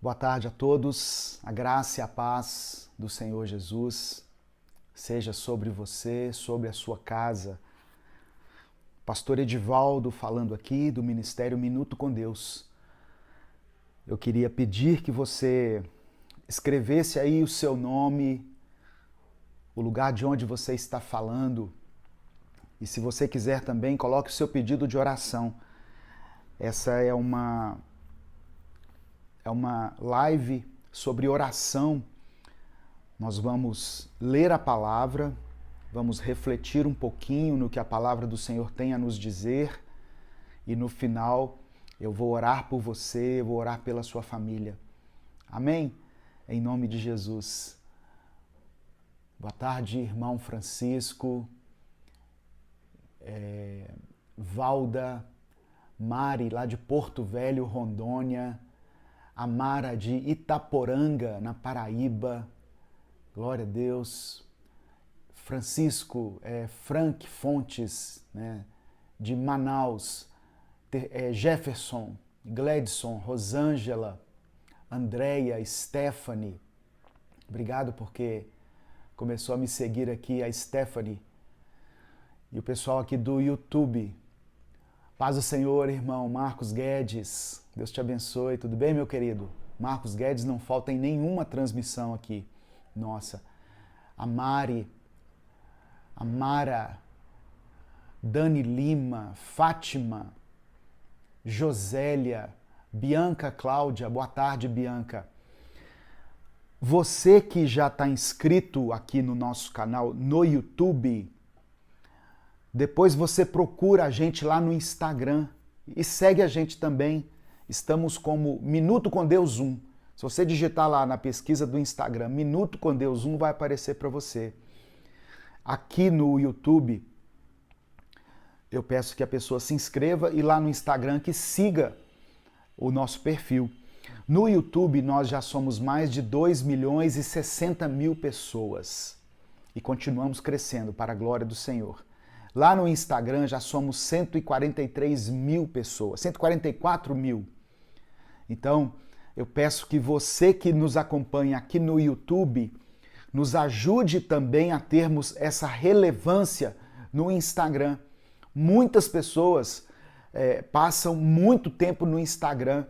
Boa tarde a todos, a graça e a paz do Senhor Jesus seja sobre você, sobre a sua casa. Pastor Edivaldo falando aqui do Ministério Minuto com Deus. Eu queria pedir que você escrevesse aí o seu nome, o lugar de onde você está falando. E se você quiser também, coloque o seu pedido de oração. Essa é uma live sobre oração. Nós vamos ler a palavra, vamos refletir um pouquinho no que a palavra do Senhor tem a nos dizer e no final eu vou orar por você, vou orar pela sua família. Amém? Em nome de Jesus. Boa tarde, irmão Francisco, Valda, Mari, lá de Porto Velho, Rondônia, a Mara de Itaporanga, na Paraíba, glória a Deus. Francisco, Frank Fontes, né, de Manaus, Jefferson, Gledson, Rosângela, Andréia, Stephanie. Obrigado porque começou a me seguir aqui, a Stephanie. E o pessoal aqui do YouTube. Paz do Senhor, irmão Marcos Guedes. Deus te abençoe. Tudo bem, meu querido? Marcos Guedes não falta em nenhuma transmissão aqui. Nossa. A Mari, a Mara, Dani Lima, Fátima, Josélia, Bianca Cláudia. Boa tarde, Bianca. Você que já está inscrito aqui no nosso canal no YouTube, depois você procura a gente lá no Instagram e segue a gente também. Estamos como Minuto com Deus 1. Se você digitar lá na pesquisa do Instagram, Minuto com Deus 1, vai aparecer para você. Aqui no YouTube, eu peço que a pessoa se inscreva e lá no Instagram que siga o nosso perfil. No YouTube, nós já somos mais de 2.060.000 pessoas e continuamos crescendo para a glória do Senhor. Lá no Instagram já somos 143.000 pessoas, 144.000. Então, eu peço que você que nos acompanha aqui no YouTube nos ajude também a termos essa relevância no Instagram. Muitas pessoas passam muito tempo no Instagram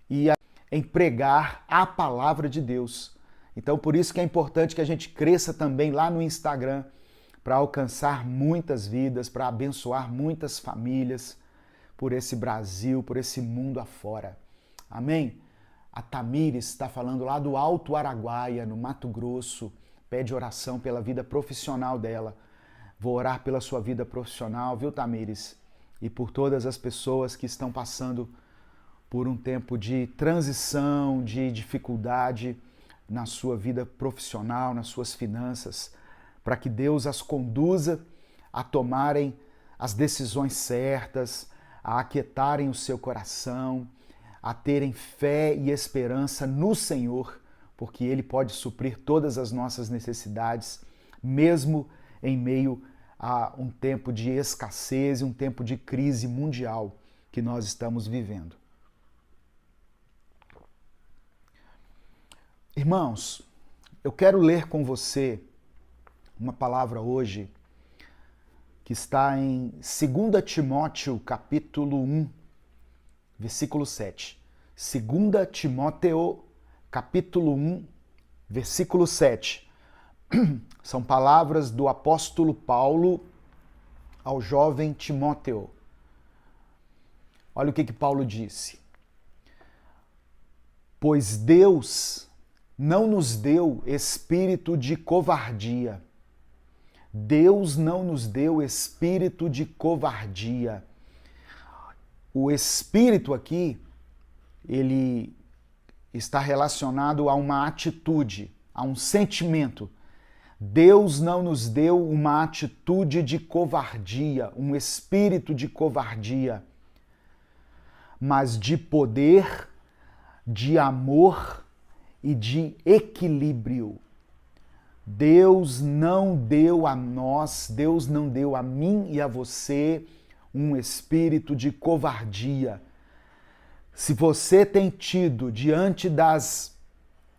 e em pregar a palavra de Deus. Então, por isso que é importante que a gente cresça também lá no Instagram, para alcançar muitas vidas, para abençoar muitas famílias por esse Brasil, por esse mundo afora. Amém? A Tamires está falando lá do Alto Araguaia, no Mato Grosso, pede oração pela vida profissional dela. Vou orar pela sua vida profissional, viu, Tamires? E por todas as pessoas que estão passando por um tempo de transição, de dificuldade na sua vida profissional, nas suas finanças, para que Deus as conduza a tomarem as decisões certas, a aquietarem o seu coração, a terem fé e esperança no Senhor, porque Ele pode suprir todas as nossas necessidades, mesmo em meio a um tempo de escassez e um tempo de crise mundial que nós estamos vivendo. Irmãos, eu quero ler com você uma palavra hoje que está em 2 Timóteo, capítulo 1, versículo 7. 2 Timóteo, capítulo 1, versículo 7. São palavras do apóstolo Paulo ao jovem Timóteo. Olha o que Paulo disse. Pois Deus não nos deu espírito de covardia. Deus não nos deu espírito de covardia. O espírito aqui, ele está relacionado a uma atitude, a um sentimento. Deus não nos deu uma atitude de covardia, um espírito de covardia, mas de poder, de amor e de equilíbrio. Deus não deu a nós, Deus não deu a mim e a você um espírito de covardia. Se você tem tido, diante das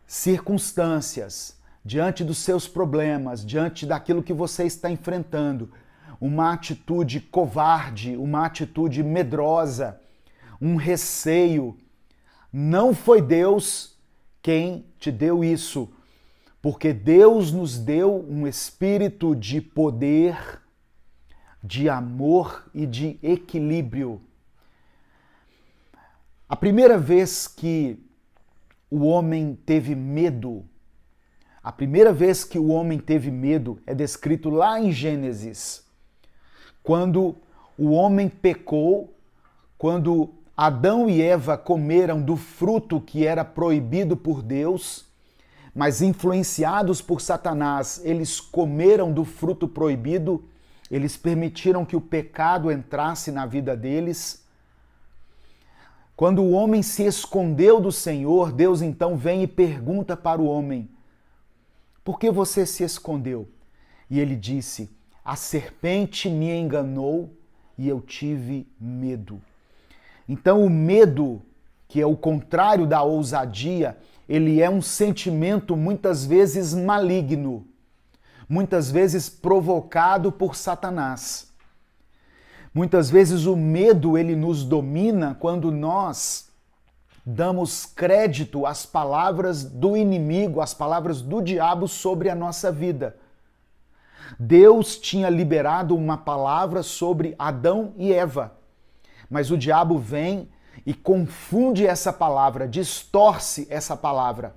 circunstâncias, diante dos seus problemas, diante daquilo que você está enfrentando, uma atitude covarde, uma atitude medrosa, um receio, não foi Deus quem te deu isso, porque Deus nos deu um espírito de poder, de amor e de equilíbrio. A primeira vez que o homem teve medo, a primeira vez que o homem teve medo é descrito lá em Gênesis, quando o homem pecou, quando Adão e Eva comeram do fruto que era proibido por Deus, mas influenciados por Satanás, eles comeram do fruto proibido, eles permitiram que o pecado entrasse na vida deles. Quando o homem se escondeu do Senhor, Deus então vem e pergunta para o homem: por que você se escondeu? E ele disse: a serpente me enganou e eu tive medo. Então o medo, que é o contrário da ousadia, ele é um sentimento muitas vezes maligno, muitas vezes provocado por Satanás. Muitas vezes o medo ele nos domina quando nós damos crédito às palavras do inimigo, às palavras do diabo sobre a nossa vida. Deus tinha liberado uma palavra sobre Adão e Eva, mas o diabo vem e confunde essa palavra, distorce essa palavra.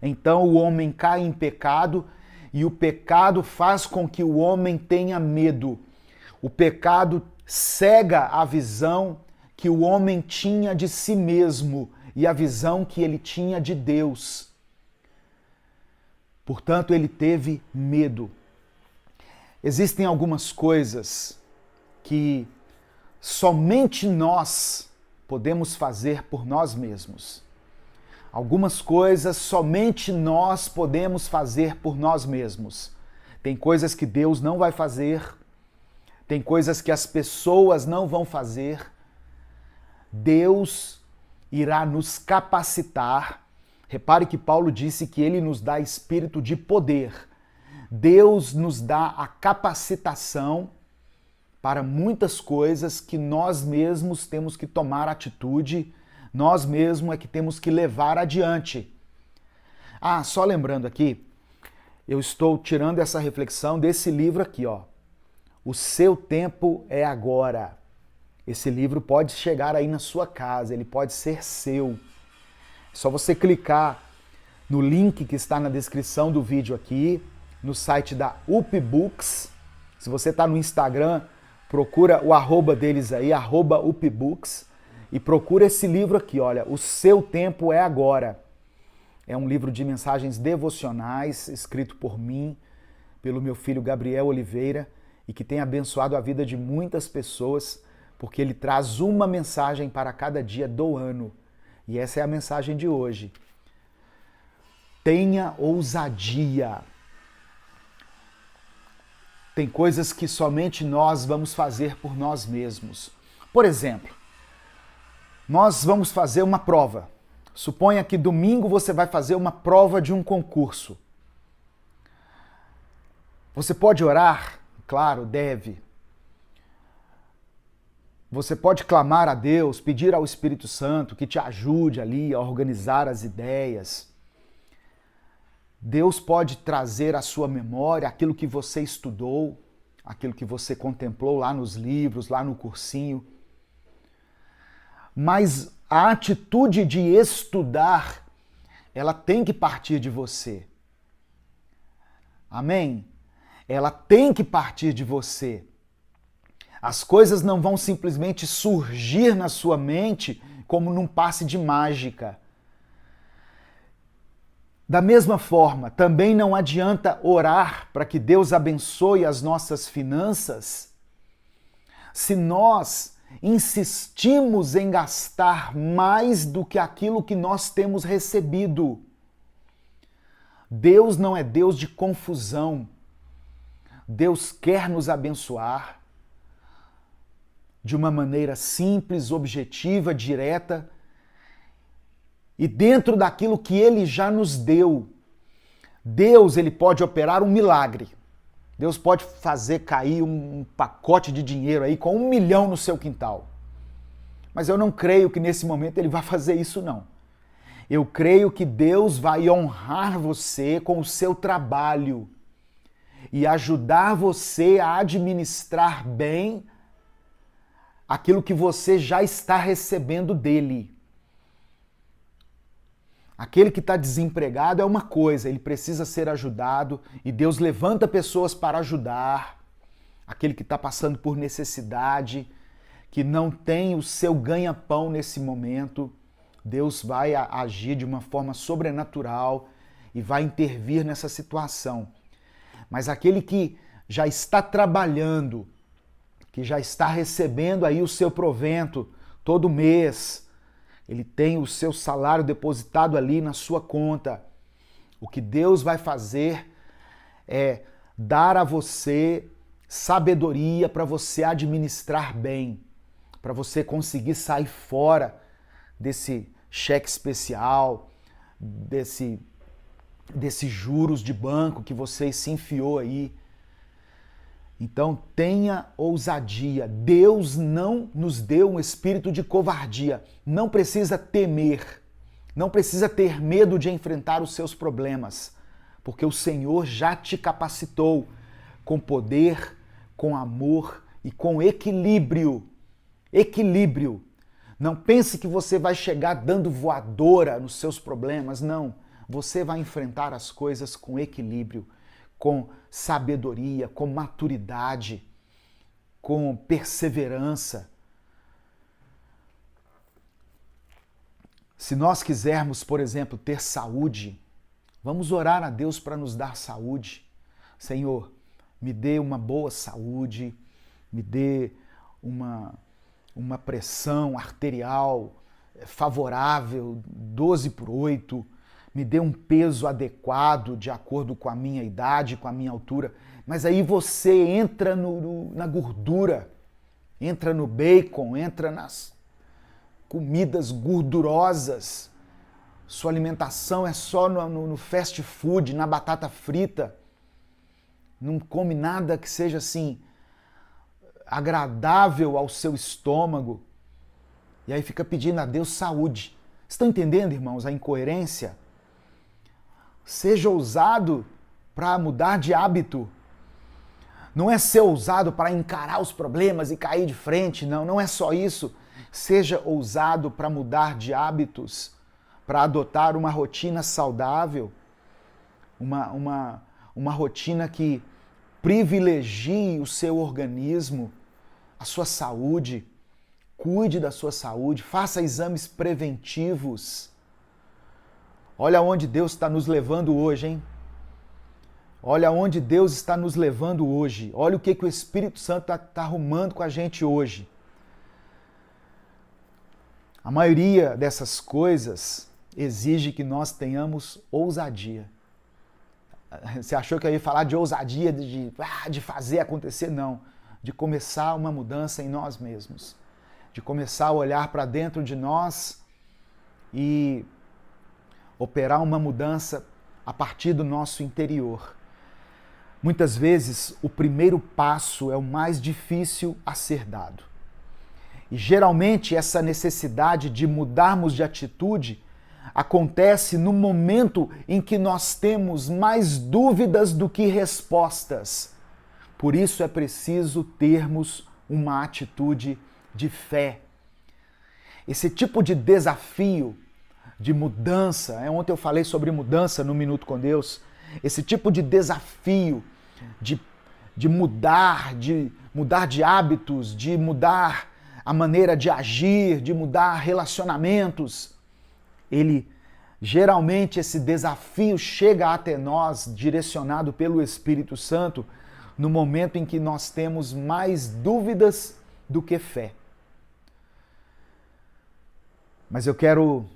Então o homem cai em pecado e o pecado faz com que o homem tenha medo. O pecado cega a visão que o homem tinha de si mesmo e a visão que ele tinha de Deus. Portanto, ele teve medo. Existem algumas coisas que somente nós podemos fazer por nós mesmos. Algumas coisas somente nós podemos fazer por nós mesmos. Tem coisas que Deus não vai fazer, tem coisas que as pessoas não vão fazer. Deus irá nos capacitar. Repare que Paulo disse que ele nos dá espírito de poder. Deus nos dá a capacitação para muitas coisas que nós mesmos temos que tomar atitude, nós mesmos é que temos que levar adiante. Ah, só lembrando aqui, eu estou tirando essa reflexão desse livro aqui, ó. O seu tempo é agora. Esse livro pode chegar aí na sua casa, ele pode ser seu. É só você clicar no link que está na descrição do vídeo aqui, no site da UPBooks. Se você está no Instagram, procura o arroba deles aí, @UPBooks, e procura esse livro aqui, olha, O Seu Tempo é Agora. É um livro de mensagens devocionais, escrito por mim, pelo meu filho Gabriel Oliveira, e que tem abençoado a vida de muitas pessoas, porque ele traz uma mensagem para cada dia do ano. E essa é a mensagem de hoje. Tenha ousadia. Tem coisas que somente nós vamos fazer por nós mesmos. Por exemplo, nós vamos fazer uma prova. Suponha que domingo você vai fazer uma prova de um concurso. Você pode orar? Claro, deve. Você pode clamar a Deus, pedir ao Espírito Santo que te ajude ali a organizar as ideias. Deus pode trazer à sua memória aquilo que você estudou, aquilo que você contemplou lá nos livros, lá no cursinho. Mas a atitude de estudar, ela tem que partir de você. Amém? Ela tem que partir de você. As coisas não vão simplesmente surgir na sua mente como num passe de mágica. Da mesma forma, também não adianta orar para que Deus abençoe as nossas finanças se nós insistimos em gastar mais do que aquilo que nós temos recebido. Deus não é Deus de confusão. Deus quer nos abençoar de uma maneira simples, objetiva, direta, e dentro daquilo que Ele já nos deu. Deus, Ele pode operar um milagre. Deus pode fazer cair um pacote de dinheiro aí com 1 milhão no seu quintal. Mas eu não creio que nesse momento Ele vai fazer isso, não. Eu creio que Deus vai honrar você com o seu trabalho e ajudar você a administrar bem aquilo que você já está recebendo dele. Aquele que está desempregado é uma coisa, ele precisa ser ajudado e Deus levanta pessoas para ajudar. Aquele que está passando por necessidade, que não tem o seu ganha-pão nesse momento, Deus vai agir de uma forma sobrenatural e vai intervir nessa situação. Mas aquele que já está trabalhando, que já está recebendo aí o seu provento todo mês, ele tem o seu salário depositado ali na sua conta. O que Deus vai fazer é dar a você sabedoria para você administrar bem, para você conseguir sair fora desse cheque especial, desses juros de banco que você se enfiou aí. Então tenha ousadia. Deus não nos deu um espírito de covardia. Não precisa temer. Não precisa ter medo de enfrentar os seus problemas, porque o Senhor já te capacitou com poder, com amor e com equilíbrio. Equilíbrio. Não pense que você vai chegar dando voadora nos seus problemas. Não. Você vai enfrentar as coisas com equilíbrio, com sabedoria, com maturidade, com perseverança. Se nós quisermos, por exemplo, ter saúde, vamos orar a Deus para nos dar saúde. Senhor, me dê uma boa saúde, me dê uma pressão arterial favorável, 12/8, me dê um peso adequado de acordo com a minha idade, com a minha altura. Mas aí você entra na gordura, entra no bacon, entra nas comidas gordurosas. Sua alimentação é só no fast food, na batata frita. Não come nada que seja assim agradável ao seu estômago. E aí fica pedindo a Deus saúde. Estão entendendo, irmãos, a incoerência? Seja ousado para mudar de hábito. Não é ser ousado para encarar os problemas e cair de frente, não. Não é só isso. Seja ousado para mudar de hábitos, para adotar uma rotina saudável, uma rotina que privilegie o seu organismo, a sua saúde. Cuide da sua saúde, faça exames preventivos. Olha onde Deus está nos levando hoje, hein? Olha onde Deus está nos levando hoje. Olha o que o Espírito Santo está arrumando com a gente hoje. A maioria dessas coisas exige que nós tenhamos ousadia. Você achou que eu ia falar de ousadia, de fazer acontecer? Não. De começar uma mudança em nós mesmos. De começar a olhar para dentro de nós e operar uma mudança a partir do nosso interior. Muitas vezes, o primeiro passo é o mais difícil a ser dado. E geralmente essa necessidade de mudarmos de atitude acontece no momento em que nós temos mais dúvidas do que respostas. Por isso é preciso termos uma atitude de fé. Esse tipo de desafio, de mudança, ontem eu falei sobre mudança no Minuto com Deus, esse tipo de desafio de mudar de hábitos, de mudar a maneira de agir, de mudar relacionamentos, geralmente esse desafio chega até nós, direcionado pelo Espírito Santo, no momento em que nós temos mais dúvidas do que fé. Mas eu quero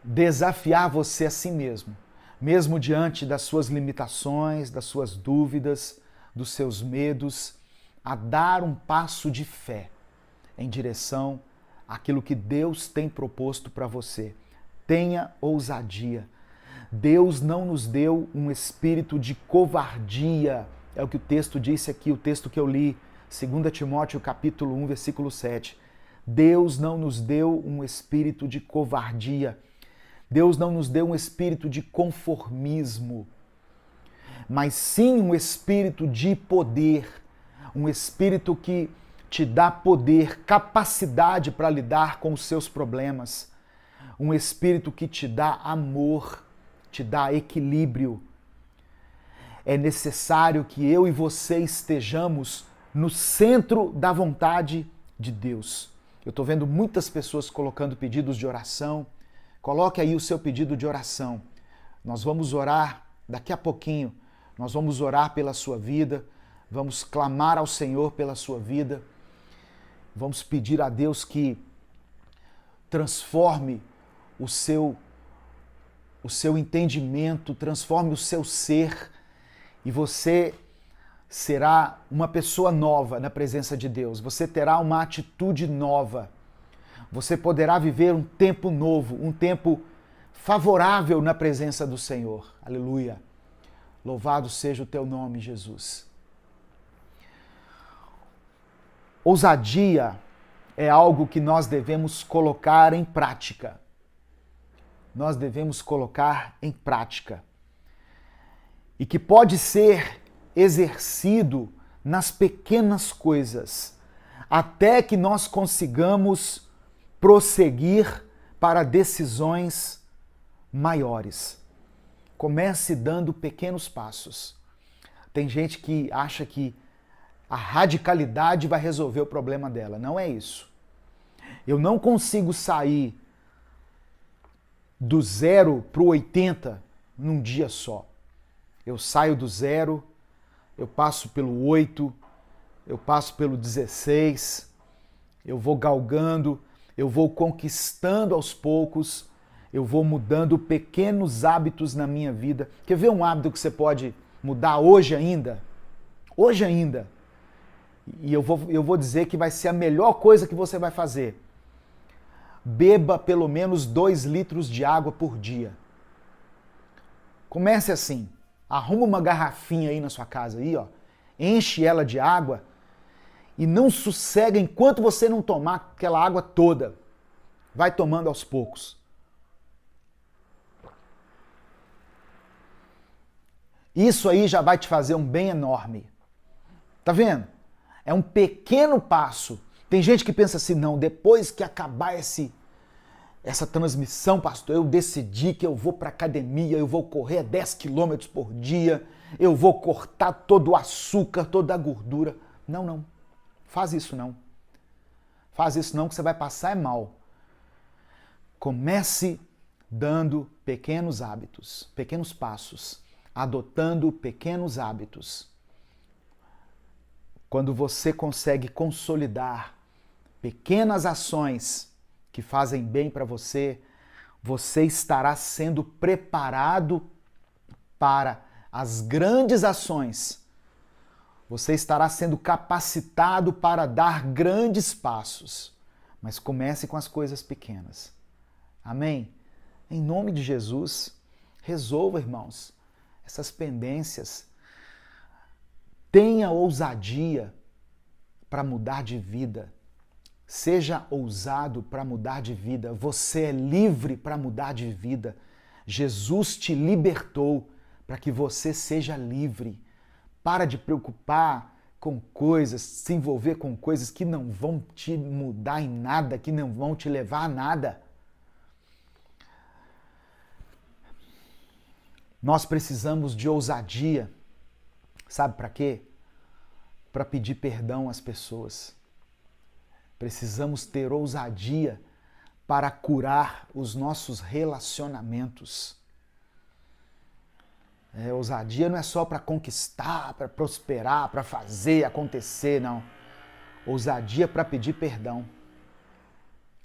desafiar você a si mesmo, mesmo diante das suas limitações, das suas dúvidas, dos seus medos, a dar um passo de fé em direção aquilo que Deus tem proposto para você. Tenha ousadia. Deus não nos deu um espírito de covardia. É o que o texto disse aqui, o texto que eu li, 2 Timóteo capítulo 1, versículo 7. Deus não nos deu um espírito de covardia. Deus não nos deu um espírito de conformismo, mas sim um espírito de poder, um espírito que te dá poder, capacidade para lidar com os seus problemas, um espírito que te dá amor, te dá equilíbrio. É necessário que eu e você estejamos no centro da vontade de Deus. Eu estou vendo muitas pessoas colocando pedidos de oração. Coloque aí o seu pedido de oração. Nós vamos orar daqui a pouquinho. Nós vamos orar pela sua vida. Vamos clamar ao Senhor pela sua vida. Vamos pedir a Deus que transforme o seu entendimento, transforme o seu ser, e você será uma pessoa nova na presença de Deus. Você terá uma atitude nova. Você poderá viver um tempo novo, um tempo favorável na presença do Senhor. Aleluia. Louvado seja o teu nome, Jesus. Ousadia é algo que nós devemos colocar em prática. Nós devemos colocar em prática. E que pode ser exercido nas pequenas coisas, até que nós consigamos prosseguir para decisões maiores. Comece dando pequenos passos. Tem gente que acha que a radicalidade vai resolver o problema dela. Não é isso. Eu não consigo sair do 0 para o 80 num dia só. Eu saio do 0, eu passo pelo 8, eu passo pelo 16, eu vou galgando, eu vou conquistando aos poucos, eu vou mudando pequenos hábitos na minha vida. Quer ver um hábito que você pode mudar hoje ainda? Hoje ainda. E eu vou dizer que vai ser a melhor coisa que você vai fazer. Beba pelo menos 2 litros de água por dia. Comece assim. Arruma uma garrafinha aí na sua casa, aí, ó. Enche ela de água e não sossega enquanto você não tomar aquela água toda. Vai tomando aos poucos. Isso aí já vai te fazer um bem enorme. Tá vendo? É um pequeno passo. Tem gente que pensa assim, não, depois que acabar essa transmissão, pastor, eu decidi que eu vou para academia, eu vou correr 10 quilômetros por dia, eu vou cortar todo o açúcar, toda a gordura. Não, não. Faz isso não. Faz isso não, que você vai passar mal. Comece dando pequenos hábitos, pequenos passos, adotando pequenos hábitos. Quando você consegue consolidar pequenas ações que fazem bem para você, você estará sendo preparado para as grandes ações. Você estará sendo capacitado para dar grandes passos. Mas comece com as coisas pequenas. Amém? Em nome de Jesus, resolva, irmãos, essas pendências. Tenha ousadia para mudar de vida. Seja ousado para mudar de vida. Você é livre para mudar de vida. Jesus te libertou para que você seja livre. Para de preocupar com coisas, se envolver com coisas que não vão te mudar em nada, que não vão te levar a nada. Nós precisamos de ousadia. Sabe para quê? Para pedir perdão às pessoas. Precisamos ter ousadia para curar os nossos relacionamentos. Ousadia não é só para conquistar, para prosperar, para fazer acontecer, não. Ousadia para pedir perdão.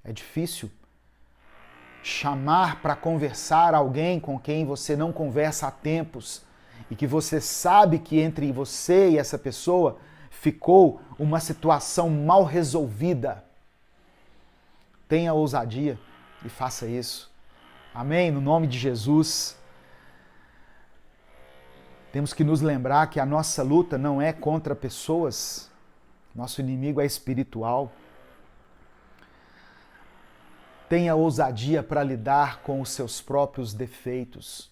É difícil chamar para conversar alguém com quem você não conversa há tempos e que você sabe que entre você e essa pessoa ficou uma situação mal resolvida. tenha ousadia e faça isso. Amém? No nome de Jesus. Temos que nos lembrar que a nossa luta não é contra pessoas. Nosso inimigo é espiritual. Tenha ousadia para lidar com os seus próprios defeitos,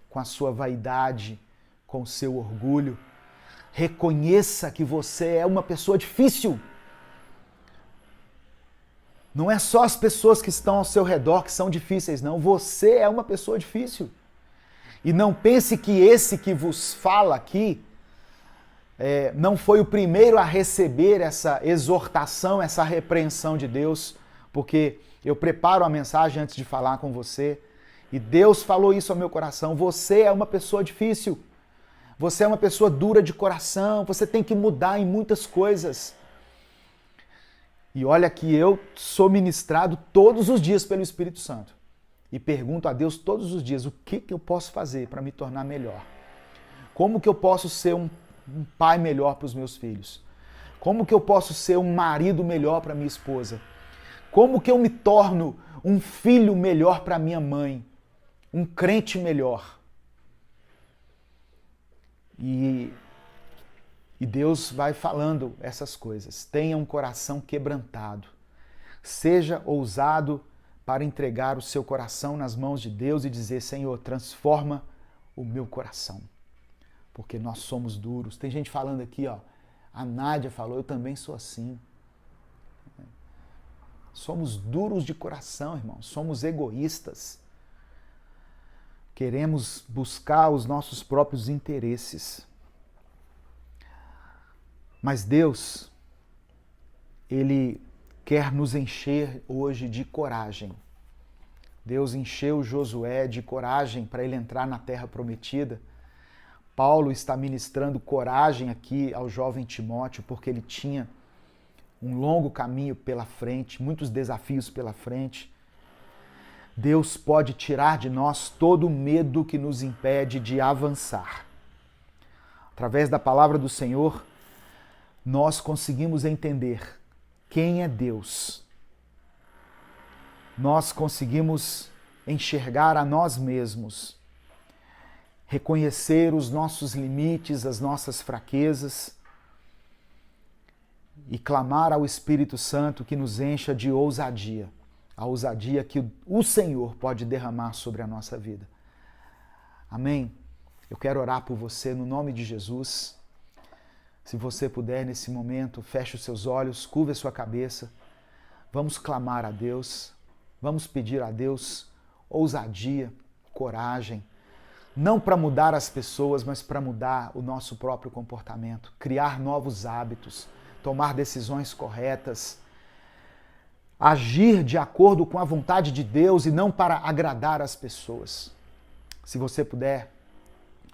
com a sua vaidade, com o seu orgulho. Reconheça que você é uma pessoa difícil. Não é só as pessoas que estão ao seu redor que são difíceis, não. Você é uma pessoa difícil. E não pense que esse que vos fala aqui não foi o primeiro a receber essa exortação, essa repreensão de Deus, porque eu preparo a mensagem antes de falar com você e Deus falou isso ao meu coração. Você é uma pessoa difícil. Você é uma pessoa dura de coração. Você tem que mudar em muitas coisas. E olha que eu sou ministrado todos os dias pelo Espírito Santo. E pergunto a Deus todos os dias, o que eu posso fazer para me tornar melhor? Como que eu posso ser um pai melhor para os meus filhos? Como que eu posso ser um marido melhor para minha esposa? Como que eu me torno um filho melhor para minha mãe? Um crente melhor? E Deus vai falando essas coisas. Tenha um coração quebrantado. Seja ousado para entregar o seu coração nas mãos de Deus e dizer, Senhor, transforma o meu coração. Porque nós somos duros. Tem gente falando aqui, ó. A Nádia falou, eu também sou assim. Somos duros de coração, irmão. Somos egoístas. Queremos buscar os nossos próprios interesses. Mas Deus, Ele quer nos encher hoje de coragem. Deus encheu Josué de coragem para ele entrar na terra prometida. Paulo está ministrando coragem aqui ao jovem Timóteo, porque ele tinha um longo caminho pela frente, muitos desafios pela frente. Deus pode tirar de nós todo o medo que nos impede de avançar. Através da palavra do Senhor, nós conseguimos entender quem é Deus. Nós conseguimos enxergar a nós mesmos, reconhecer os nossos limites, as nossas fraquezas e clamar ao Espírito Santo que nos encha de ousadia, a ousadia que o Senhor pode derramar sobre a nossa vida. Amém? Eu quero orar por você no nome de Jesus. Se você puder, nesse momento, feche os seus olhos, curva a sua cabeça. Vamos clamar a Deus, vamos pedir a Deus ousadia, coragem, não para mudar as pessoas, mas para mudar o nosso próprio comportamento, criar novos hábitos, tomar decisões corretas, agir de acordo com a vontade de Deus e não para agradar as pessoas. Se você puder,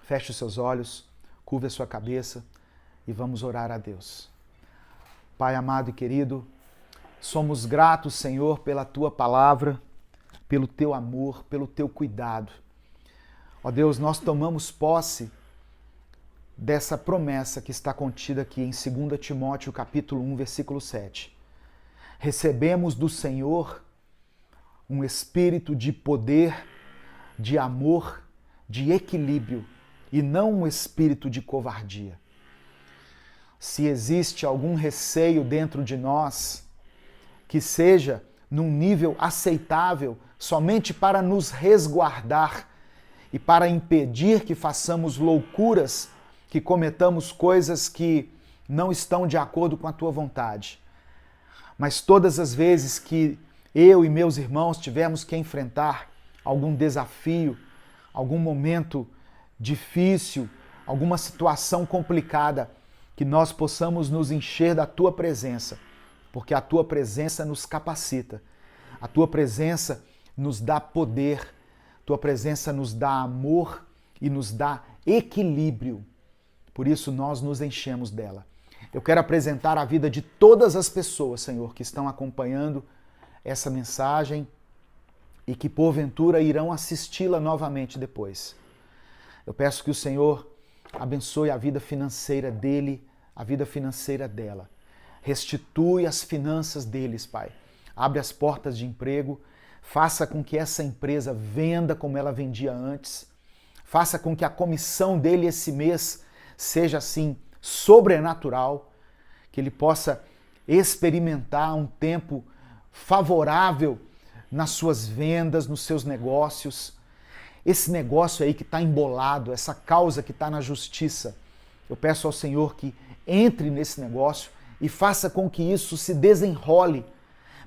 feche os seus olhos, curva a sua cabeça e vamos orar a Deus. Pai amado e querido, somos gratos, Senhor, pela Tua palavra, pelo Teu amor, pelo Teu cuidado. Ó Deus, nós tomamos posse dessa promessa que está contida aqui em 2 Timóteo capítulo 1, versículo 7. Recebemos do Senhor um espírito de poder, de amor, de equilíbrio e não um espírito de covardia. Se existe algum receio dentro de nós, que seja num nível aceitável somente para nos resguardar e para impedir que façamos loucuras, que cometamos coisas que não estão de acordo com a Tua vontade. Mas todas as vezes que eu e meus irmãos tivermos que enfrentar algum desafio, algum momento difícil, alguma situação complicada, que nós possamos nos encher da Tua presença, porque a Tua presença nos capacita, a Tua presença nos dá poder, a Tua presença nos dá amor e nos dá equilíbrio. Por isso nós nos enchemos dela. Eu quero apresentar a vida de todas as pessoas, Senhor, que estão acompanhando essa mensagem e que porventura irão assisti-la novamente depois. Eu peço que o Senhor abençoe a vida financeira dele, a vida financeira dela. Restitui as finanças deles, Pai. abre as portas de emprego, faça com que essa empresa venda como ela vendia antes, faça com que a comissão dele esse mês seja assim sobrenatural, que ele possa experimentar um tempo favorável nas suas vendas, nos seus negócios. Esse negócio aí que está embolado, essa causa que está na justiça, eu peço ao Senhor que entre nesse negócio e faça com que isso se desenrole,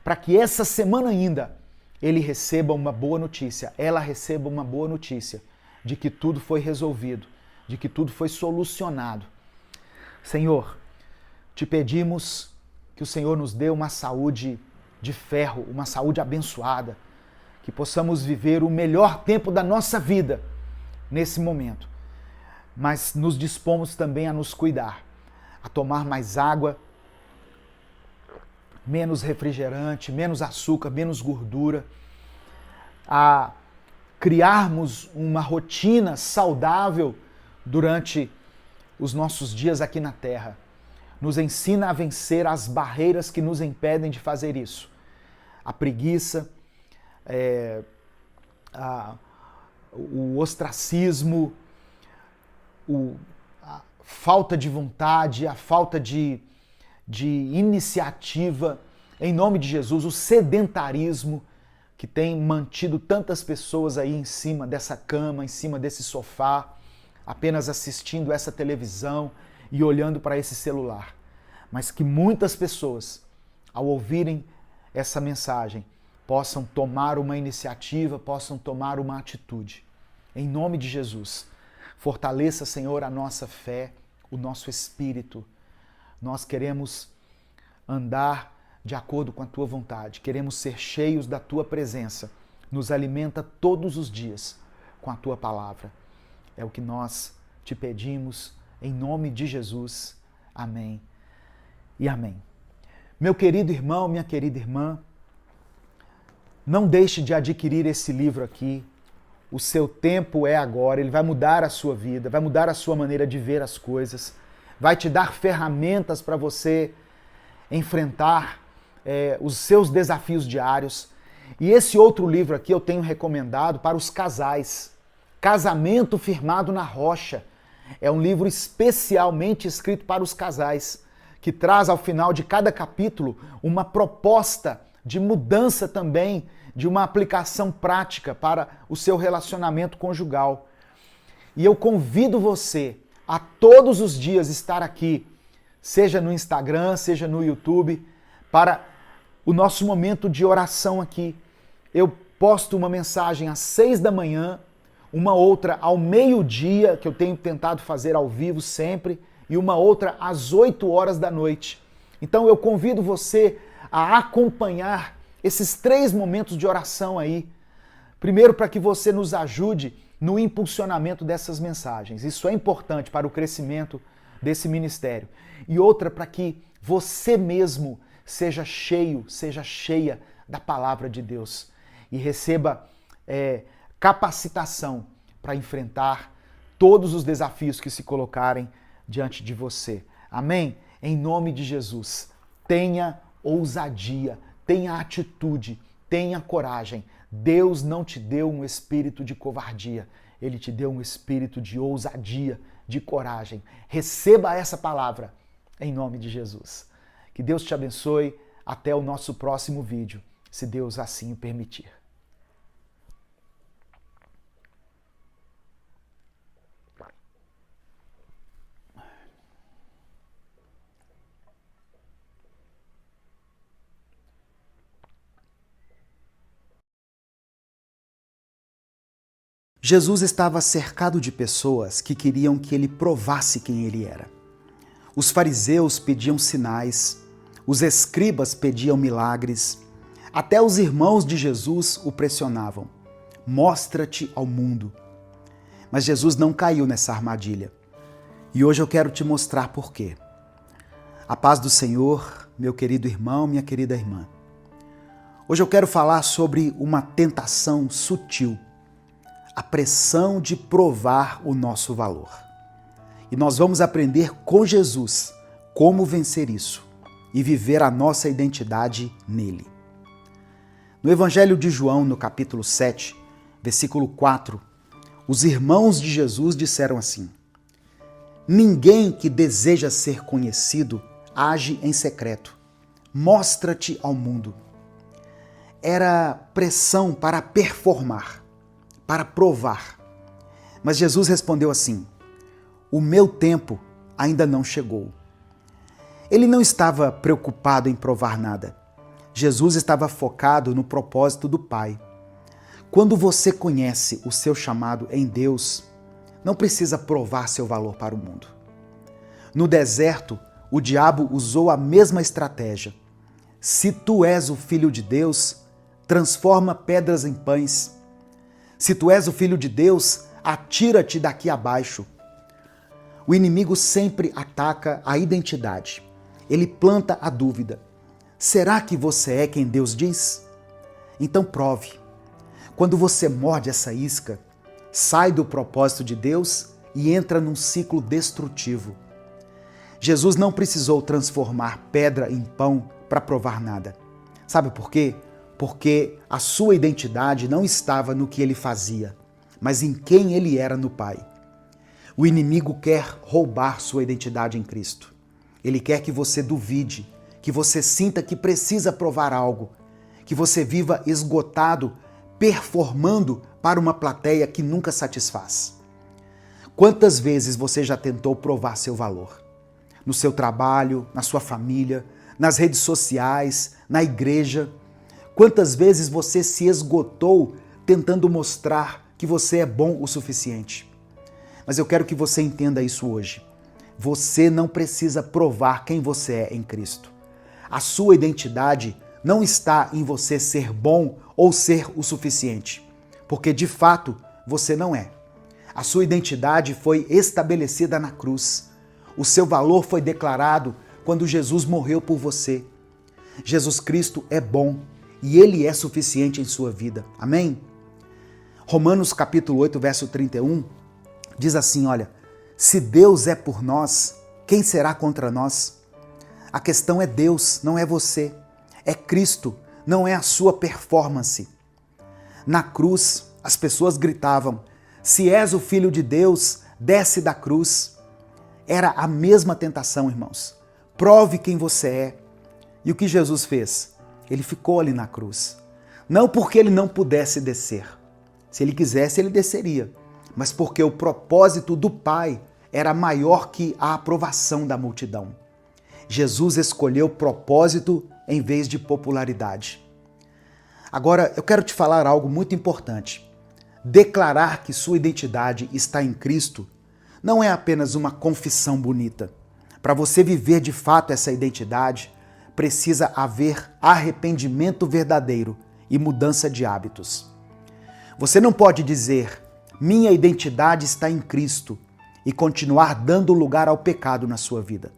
para que essa semana ainda ele receba uma boa notícia, ela receba uma boa notícia de que tudo foi resolvido, de que tudo foi solucionado. Senhor, te pedimos que o Senhor nos dê uma saúde de ferro, uma saúde abençoada, que possamos viver o melhor tempo da nossa vida nesse momento. Mas nos dispomos também a nos cuidar, a tomar mais água, menos refrigerante, menos açúcar, menos gordura, a criarmos uma rotina saudável durante os nossos dias aqui na Terra. Nos ensina a vencer as barreiras que nos impedem de fazer isso. A preguiça, o ostracismo, a falta de vontade, a falta de iniciativa, em nome de Jesus, o sedentarismo que tem mantido tantas pessoas aí em cima dessa cama, em cima desse sofá, apenas assistindo essa televisão e olhando para esse celular. Mas que muitas pessoas, ao ouvirem essa mensagem, possam tomar uma iniciativa, possam tomar uma atitude. Em nome de Jesus, fortaleça, Senhor, a nossa fé, o nosso espírito. Nós queremos andar de acordo com a Tua vontade, queremos ser cheios da Tua presença. Nos alimenta todos os dias com a Tua palavra. É o que nós te pedimos, em nome de Jesus. Amém e amém. Meu querido irmão, minha querida irmã, não deixe de adquirir esse livro aqui. O seu tempo é agora, ele vai mudar a sua vida, vai mudar a sua maneira de ver as coisas, vai te dar ferramentas para você enfrentar os seus desafios diários. E esse outro livro aqui eu tenho recomendado para os casais. Casamento Firmado na Rocha. É um livro especialmente escrito para os casais, que traz ao final de cada capítulo uma proposta de mudança também, de uma aplicação prática para o seu relacionamento conjugal. E eu convido você a todos os dias estar aqui, seja no Instagram, seja no YouTube, para o nosso momento de oração aqui. Eu posto uma mensagem às 6 da manhã, uma outra ao meio-dia, que eu tenho tentado fazer ao vivo sempre, e uma outra às 8 horas da noite. Então eu convido você a acompanhar esses 3 momentos de oração aí. Primeiro, para que você nos ajude no impulsionamento dessas mensagens. Isso é importante para o crescimento desse ministério. E outra, para que você mesmo seja cheio, seja cheia da palavra de Deus e receba capacitação para enfrentar todos os desafios que se colocarem diante de você. Amém? Em nome de Jesus, tenha ousadia, tenha atitude, tenha coragem. Deus não te deu um espírito de covardia, Ele te deu um espírito de ousadia, de coragem. Receba essa palavra em nome de Jesus. Que Deus te abençoe. Até o nosso próximo vídeo, se Deus assim o permitir. Jesus estava cercado de pessoas que queriam que ele provasse quem ele era. Os fariseus pediam sinais, os escribas pediam milagres, até os irmãos de Jesus o pressionavam. Mostra-te ao mundo. Mas Jesus não caiu nessa armadilha. E hoje eu quero te mostrar por quê. A paz do Senhor, meu querido irmão, minha querida irmã. Hoje eu quero falar sobre uma tentação sutil, a pressão de provar o nosso valor. E nós vamos aprender com Jesus como vencer isso e viver a nossa identidade nele. No Evangelho de João, no capítulo 7, versículo 4, os irmãos de Jesus disseram assim: ninguém que deseja ser conhecido age em secreto. Mostra-te ao mundo. Era pressão para performar, para provar. Mas Jesus respondeu assim: o meu tempo ainda não chegou. Ele não estava preocupado em provar nada. Jesus estava focado no propósito do Pai. Quando você conhece o seu chamado em Deus, não precisa provar seu valor para o mundo. No deserto, o diabo usou a mesma estratégia. Se tu és o Filho de Deus, transforma pedras em pães. Se tu és o Filho de Deus, atira-te daqui abaixo. O inimigo sempre ataca a identidade. Ele planta a dúvida. Será que você é quem Deus diz? Então prove. Quando você morde essa isca, sai do propósito de Deus e entra num ciclo destrutivo. Jesus não precisou transformar pedra em pão para provar nada. Sabe por quê? Porque a sua identidade não estava no que ele fazia, mas em quem ele era no Pai. O inimigo quer roubar sua identidade em Cristo. Ele quer que você duvide, que você sinta que precisa provar algo, que você viva esgotado, performando para uma plateia que nunca satisfaz. Quantas vezes você já tentou provar seu valor? No seu trabalho, na sua família, nas redes sociais, na igreja. Quantas vezes você se esgotou tentando mostrar que você é bom o suficiente? Mas eu quero que você entenda isso hoje. Você não precisa provar quem você é em Cristo. A sua identidade não está em você ser bom ou ser o suficiente, porque de fato você não é. A sua identidade foi estabelecida na cruz. O seu valor foi declarado quando Jesus morreu por você. Jesus Cristo é bom e Ele é suficiente em sua vida. Amém? Romanos capítulo 8, verso 31, diz assim, olha, se Deus é por nós, quem será contra nós? A questão é Deus, não é você. É Cristo, não é a sua performance. Na cruz, as pessoas gritavam, se és o Filho de Deus, desce da cruz. Era a mesma tentação, irmãos. Prove quem você é. E o que Jesus fez? Ele ficou ali na cruz. Não porque ele não pudesse descer. Se ele quisesse, ele desceria. Mas porque o propósito do Pai era maior que a aprovação da multidão. Jesus escolheu propósito em vez de popularidade. Agora, eu quero te falar algo muito importante. Declarar que sua identidade está em Cristo não é apenas uma confissão bonita. Para você viver de fato essa identidade, precisa haver arrependimento verdadeiro e mudança de hábitos. Você não pode dizer, minha identidade está em Cristo, e continuar dando lugar ao pecado na sua vida.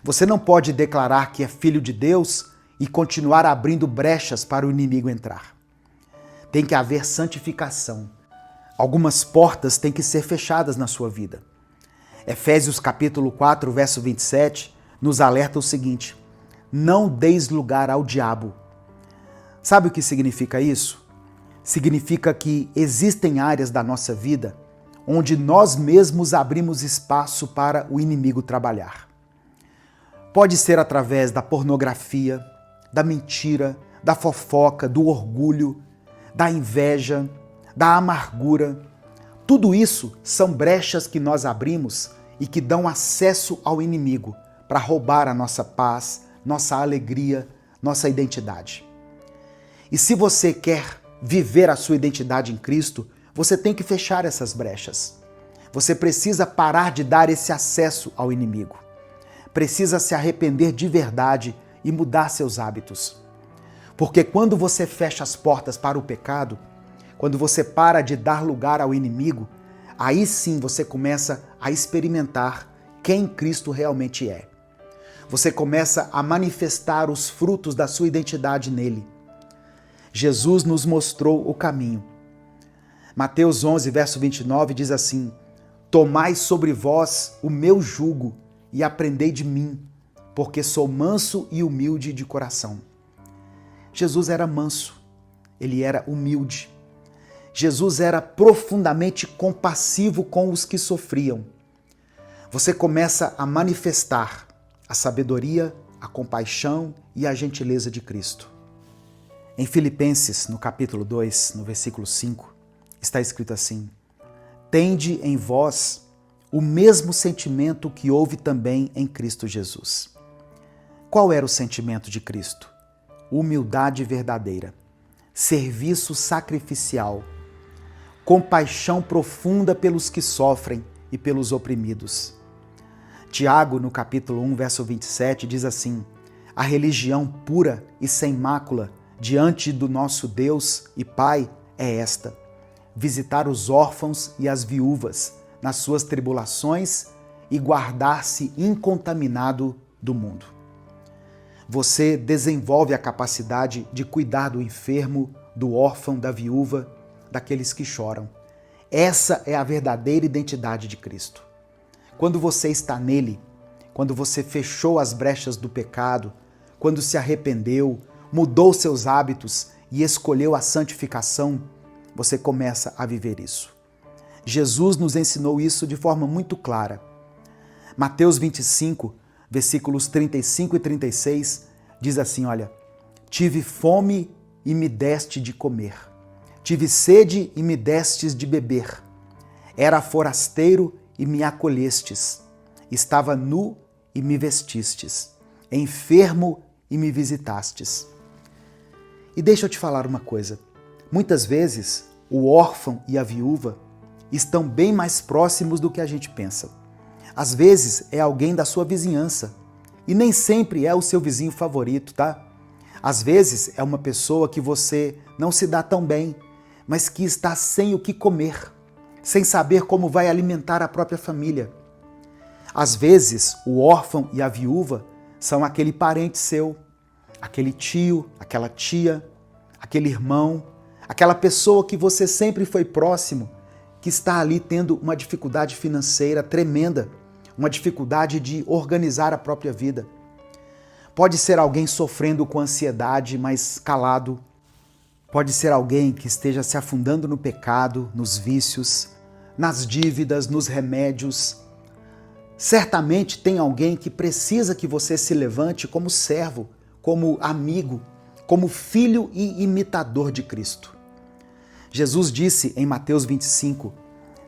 Você não pode declarar que é filho de Deus e continuar abrindo brechas para o inimigo entrar. Tem que haver santificação. Algumas portas têm que ser fechadas na sua vida. Efésios capítulo 4, verso 27, nos alerta o seguinte, não deis lugar ao diabo. Sabe o que significa isso? Significa que existem áreas da nossa vida onde nós mesmos abrimos espaço para o inimigo trabalhar. Pode ser através da pornografia, da mentira, da fofoca, do orgulho, da inveja, da amargura. Tudo isso são brechas que nós abrimos e que dão acesso ao inimigo para roubar a nossa paz, nossa alegria, nossa identidade. E se você quer viver a sua identidade em Cristo, você tem que fechar essas brechas. Você precisa parar de dar esse acesso ao inimigo. Precisa se arrepender de verdade e mudar seus hábitos. Porque quando você fecha as portas para o pecado, quando você para de dar lugar ao inimigo, aí sim você começa a experimentar quem Cristo realmente é. Você começa a manifestar os frutos da sua identidade nele. Jesus nos mostrou o caminho. Mateus 11, verso 29 diz assim, tomai sobre vós o meu jugo e aprendei de mim, porque sou manso e humilde de coração. Jesus era manso, ele era humilde. Jesus era profundamente compassivo com os que sofriam. Você começa a manifestar a sabedoria, a compaixão e a gentileza de Cristo. Em Filipenses, no capítulo 2, no versículo 5, está escrito assim: tende em vós o mesmo sentimento que houve também em Cristo Jesus. Qual era o sentimento de Cristo? Humildade verdadeira, serviço sacrificial, compaixão profunda pelos que sofrem e pelos oprimidos. Tiago, no capítulo 1, verso 27, diz assim: a religião pura e sem mácula diante do nosso Deus e Pai é esta: visitar os órfãos e as viúvas nas suas tribulações e guardar-se incontaminado do mundo. Você desenvolve a capacidade de cuidar do enfermo, do órfão, da viúva, daqueles que choram. Essa é a verdadeira identidade de Cristo. Quando você está nele, quando você fechou as brechas do pecado, quando se arrependeu, mudou seus hábitos e escolheu a santificação, você começa a viver isso. Jesus nos ensinou isso de forma muito clara. Mateus 25, versículos 35 e 36, diz assim, olha: tive fome e me deste de comer. Tive sede e me destes de beber. Era forasteiro e me acolhestes. Estava nu e me vestistes. Enfermo e me visitastes. E deixa eu te falar uma coisa. Muitas vezes, o órfão e a viúva estão bem mais próximos do que a gente pensa. Às vezes, é alguém da sua vizinhança. E nem sempre é o seu vizinho favorito, tá? Às vezes, é uma pessoa que você não se dá tão bem, mas que está sem o que comer, sem saber como vai alimentar a própria família. Às vezes, o órfão e a viúva são aquele parente seu, aquele tio, aquela tia, aquele irmão, aquela pessoa que você sempre foi próximo, que está ali tendo uma dificuldade financeira tremenda, uma dificuldade de organizar a própria vida. Pode ser alguém sofrendo com ansiedade, mas calado. Pode ser alguém que esteja se afundando no pecado, nos vícios, nas dívidas, nos remédios. Certamente tem alguém que precisa que você se levante como servo, como amigo, como filho e imitador de Cristo. Jesus disse em Mateus 25,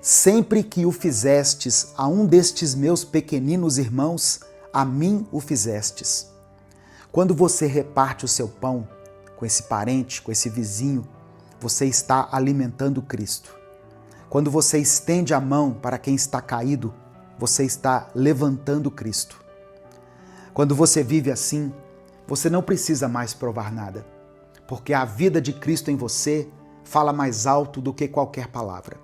sempre que o fizestes a um destes meus pequeninos irmãos, a mim o fizestes. Quando você reparte o seu pão com esse parente, com esse vizinho, você está alimentando Cristo. Quando você estende a mão para quem está caído, você está levantando Cristo. Quando você vive assim, você não precisa mais provar nada, porque a vida de Cristo em você fala mais alto do que qualquer palavra.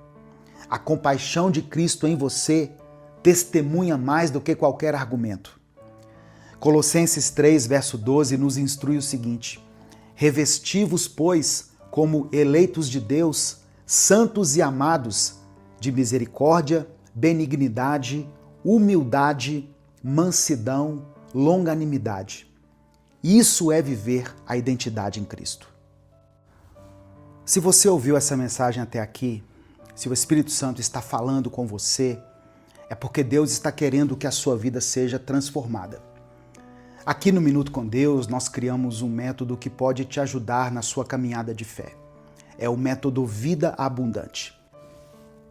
A compaixão de Cristo em você testemunha mais do que qualquer argumento. Colossenses 3, verso 12, nos instrui o seguinte: revesti-vos, pois, como eleitos de Deus, santos e amados, de misericórdia, benignidade, humildade, mansidão, longanimidade. Isso é viver a identidade em Cristo. Se você ouviu essa mensagem até aqui, se o Espírito Santo está falando com você, é porque Deus está querendo que a sua vida seja transformada. Aqui no Minuto com Deus, nós criamos um método que pode te ajudar na sua caminhada de fé. É o método Vida Abundante.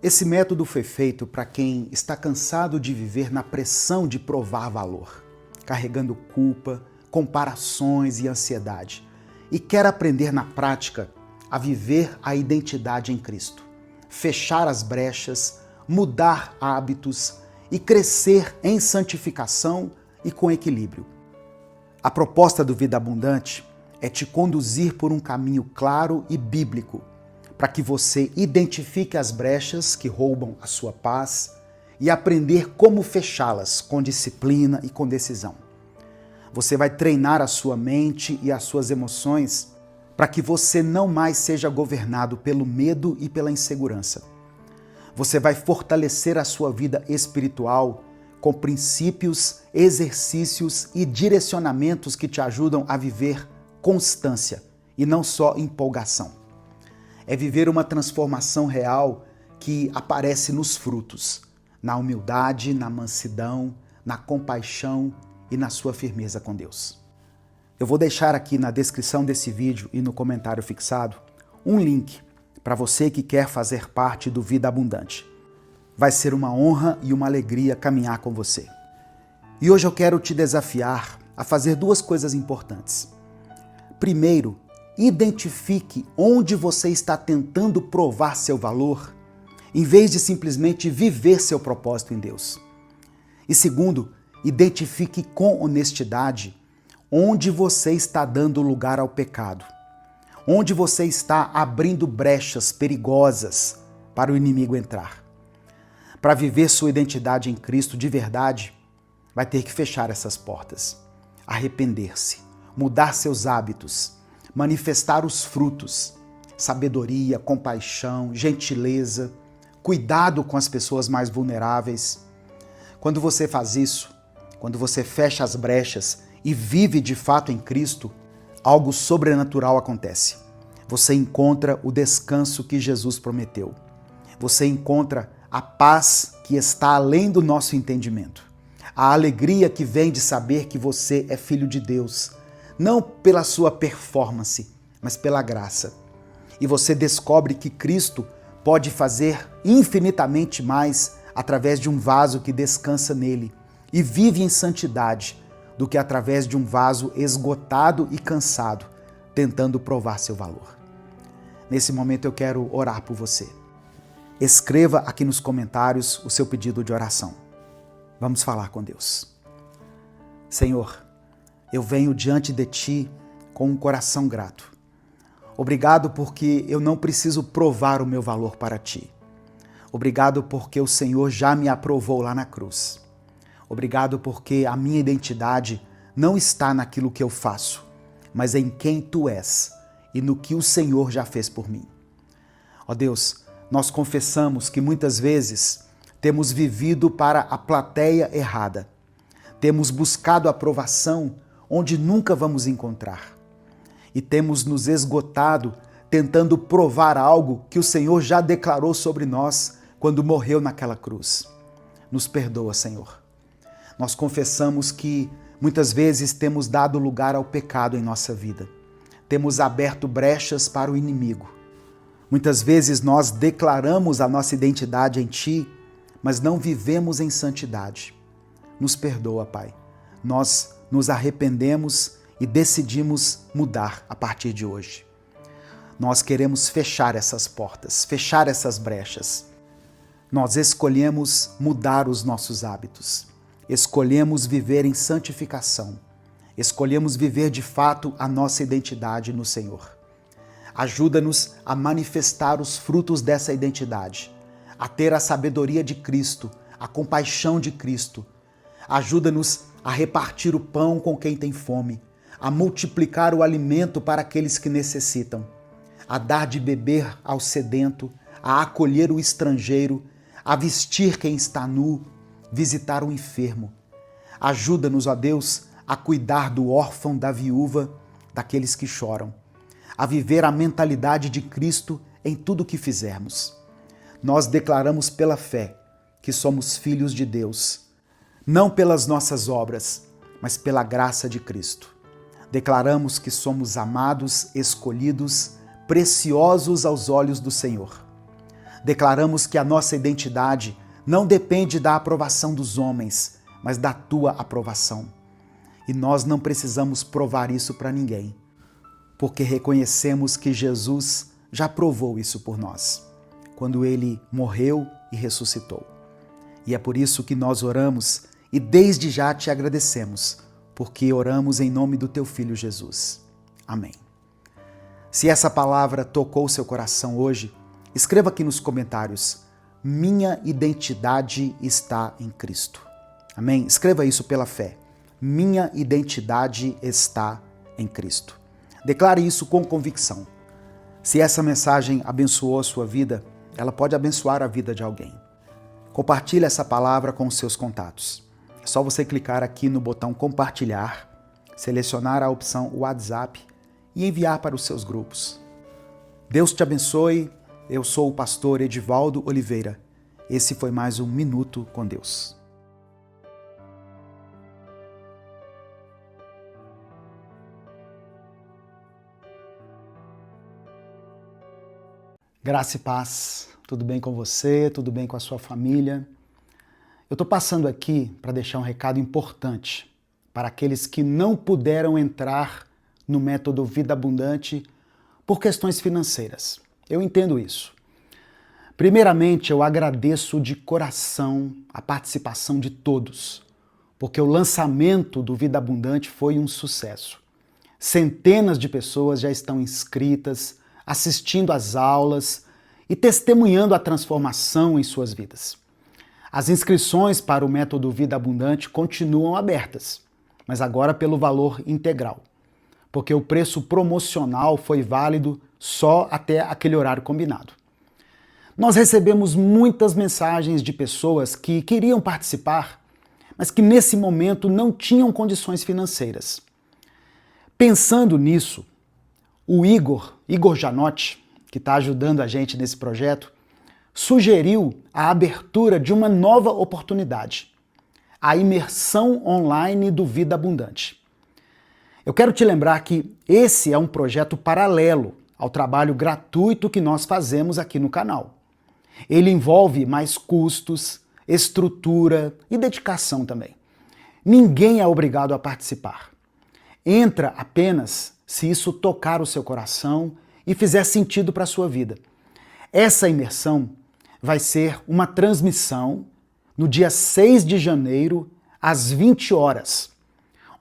Esse método foi feito para quem está cansado de viver na pressão de provar valor, carregando culpa, comparações e ansiedade, e quer aprender na prática a viver a identidade em Cristo, fechar as brechas, mudar hábitos e crescer em santificação e com equilíbrio. A proposta do Vida Abundante é te conduzir por um caminho claro e bíblico, para que você identifique as brechas que roubam a sua paz e aprender como fechá-las com disciplina e com decisão. Você vai treinar a sua mente e as suas emoções para que você não mais seja governado pelo medo e pela insegurança. Você vai fortalecer a sua vida espiritual com princípios, exercícios e direcionamentos que te ajudam a viver constância e não só empolgação. é viver uma transformação real que aparece nos frutos, na humildade, na mansidão, na compaixão e na sua firmeza com Deus. Eu vou deixar aqui na descrição desse vídeo e no comentário fixado um link para você que quer fazer parte do Vida Abundante. Vai ser uma honra e uma alegria caminhar com você. E hoje eu quero te desafiar a fazer duas coisas importantes. Primeiro, identifique onde você está tentando provar seu valor, em vez de simplesmente viver seu propósito em Deus. E segundo, identifique com honestidade onde você está dando lugar ao pecado, onde você está abrindo brechas perigosas para o inimigo entrar. Para viver sua identidade em Cristo de verdade, vai ter que fechar essas portas, arrepender-se, mudar seus hábitos, manifestar os frutos, sabedoria, compaixão, gentileza, cuidado com as pessoas mais vulneráveis. Quando você faz isso, quando você fecha as brechas e vive de fato em Cristo, algo sobrenatural acontece. Você encontra o descanso que Jesus prometeu. Você encontra a paz que está além do nosso entendimento. A alegria que vem de saber que você é filho de Deus, não pela sua performance, mas pela graça. E você descobre que Cristo pode fazer infinitamente mais através de um vaso que descansa nele e vive em santidade, do que através de um vaso esgotado e cansado, tentando provar seu valor. Nesse momento eu quero orar por você. Escreva aqui nos comentários o seu pedido de oração. Vamos falar com Deus. Senhor, eu venho diante de Ti com um coração grato. Obrigado porque eu não preciso provar o meu valor para Ti. Obrigado porque o Senhor já me aprovou lá na cruz. Obrigado porque a minha identidade não está naquilo que eu faço, mas em quem Tu és e no que o Senhor já fez por mim. Ó Deus, nós confessamos que muitas vezes temos vivido para a plateia errada. Temos buscado aprovação onde nunca vamos encontrar. E temos nos esgotado tentando provar algo que o Senhor já declarou sobre nós quando morreu naquela cruz. Nos perdoa, Senhor. Nós confessamos que muitas vezes temos dado lugar ao pecado em nossa vida. Temos aberto brechas para o inimigo. Muitas vezes nós declaramos a nossa identidade em Ti, mas não vivemos em santidade. Nos perdoa, Pai. Nós nos arrependemos e decidimos mudar a partir de hoje. Nós queremos fechar essas portas, fechar essas brechas. Nós escolhemos mudar os nossos hábitos. Escolhemos viver em santificação. Escolhemos viver de fato a nossa identidade no Senhor. Ajuda-nos a manifestar os frutos dessa identidade, a ter a sabedoria de Cristo, a compaixão de Cristo. Ajuda-nos a repartir o pão com quem tem fome, a multiplicar o alimento para aqueles que necessitam, a dar de beber ao sedento, a acolher o estrangeiro, a vestir quem está nu, visitar o enfermo. Ajuda-nos, ó Deus, a cuidar do órfão, da viúva, daqueles que choram, a viver a mentalidade de Cristo em tudo o que fizermos. Nós declaramos pela fé que somos filhos de Deus, não pelas nossas obras, mas pela graça de Cristo. Declaramos que somos amados, escolhidos, preciosos aos olhos do Senhor. Declaramos que a nossa identidade não depende da aprovação dos homens, mas da Tua aprovação. E nós não precisamos provar isso para ninguém, porque reconhecemos que Jesus já provou isso por nós, quando Ele morreu e ressuscitou. E é por isso que nós oramos e desde já Te agradecemos, porque oramos em nome do Teu Filho Jesus. Amém. Se essa palavra tocou seu coração hoje, escreva aqui nos comentários: minha identidade está em Cristo. Amém? Escreva isso pela fé. Minha identidade está em Cristo. Declare isso com convicção. Se essa mensagem abençoou a sua vida, ela pode abençoar a vida de alguém. Compartilhe essa palavra com os seus contatos. É só você clicar aqui no botão compartilhar, selecionar a opção WhatsApp e enviar para os seus grupos. Deus te abençoe. Eu sou o pastor Edivaldo Oliveira. Esse foi mais um Minuto com Deus. Graça e paz. Tudo bem com você? Tudo bem com a sua família? Eu estou passando aqui para deixar um recado importante para aqueles que não puderam entrar no método Vida Abundante por questões financeiras. Eu entendo isso. Primeiramente, eu agradeço de coração a participação de todos, porque o lançamento do Vida Abundante foi um sucesso. Centenas de pessoas já estão inscritas, assistindo às aulas e testemunhando a transformação em suas vidas. As inscrições para o método Vida Abundante continuam abertas, mas agora pelo valor integral, porque o preço promocional foi válido só até aquele horário combinado. Nós recebemos muitas mensagens de pessoas que queriam participar, mas que nesse momento não tinham condições financeiras. Pensando nisso, o Igor Janotti, que está ajudando a gente nesse projeto, sugeriu a abertura de uma nova oportunidade, a imersão online do Vida Abundante. Eu quero te lembrar que esse é um projeto paralelo ao trabalho gratuito que nós fazemos aqui no canal. Ele envolve mais custos, estrutura e dedicação também. Ninguém é obrigado a participar. Entra apenas se isso tocar o seu coração e fizer sentido para a sua vida. Essa imersão vai ser uma transmissão no dia 6 de janeiro, às 20 horas,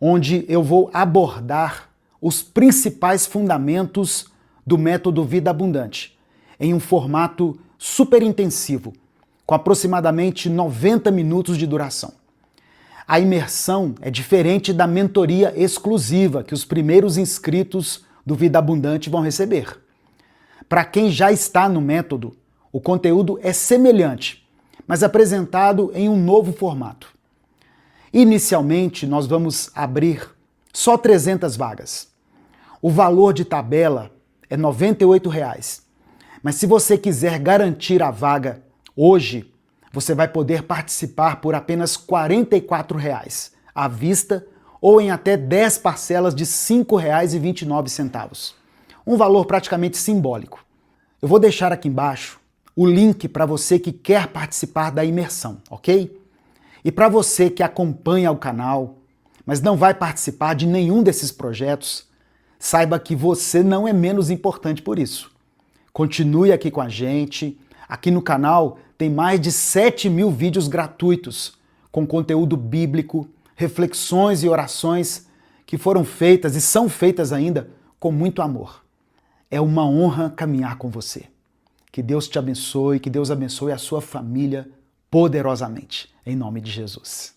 onde eu vou abordar os principais fundamentos do método Vida Abundante, em um formato super intensivo, com aproximadamente 90 minutos de duração. A imersão é diferente da mentoria exclusiva que os primeiros inscritos do Vida Abundante vão receber. Para quem já está no método, o conteúdo é semelhante, mas apresentado em um novo formato. Inicialmente, nós vamos abrir só 300 vagas. O valor de tabela é R$ 98,00. Mas se você quiser garantir a vaga hoje, você vai poder participar por apenas R$ 44,00 à vista ou em até 10 parcelas de R$ 5,29. Um valor praticamente simbólico. Eu vou deixar aqui embaixo o link para você que quer participar da imersão, ok? E para você que acompanha o canal, mas não vai participar de nenhum desses projetos, saiba que você não é menos importante por isso. Continue aqui com a gente. Aqui no canal tem mais de 7.000 vídeos gratuitos, com conteúdo bíblico, reflexões e orações que foram feitas e são feitas ainda com muito amor. É uma honra caminhar com você. Que Deus te abençoe, que Deus abençoe a sua família poderosamente. Em nome de Jesus.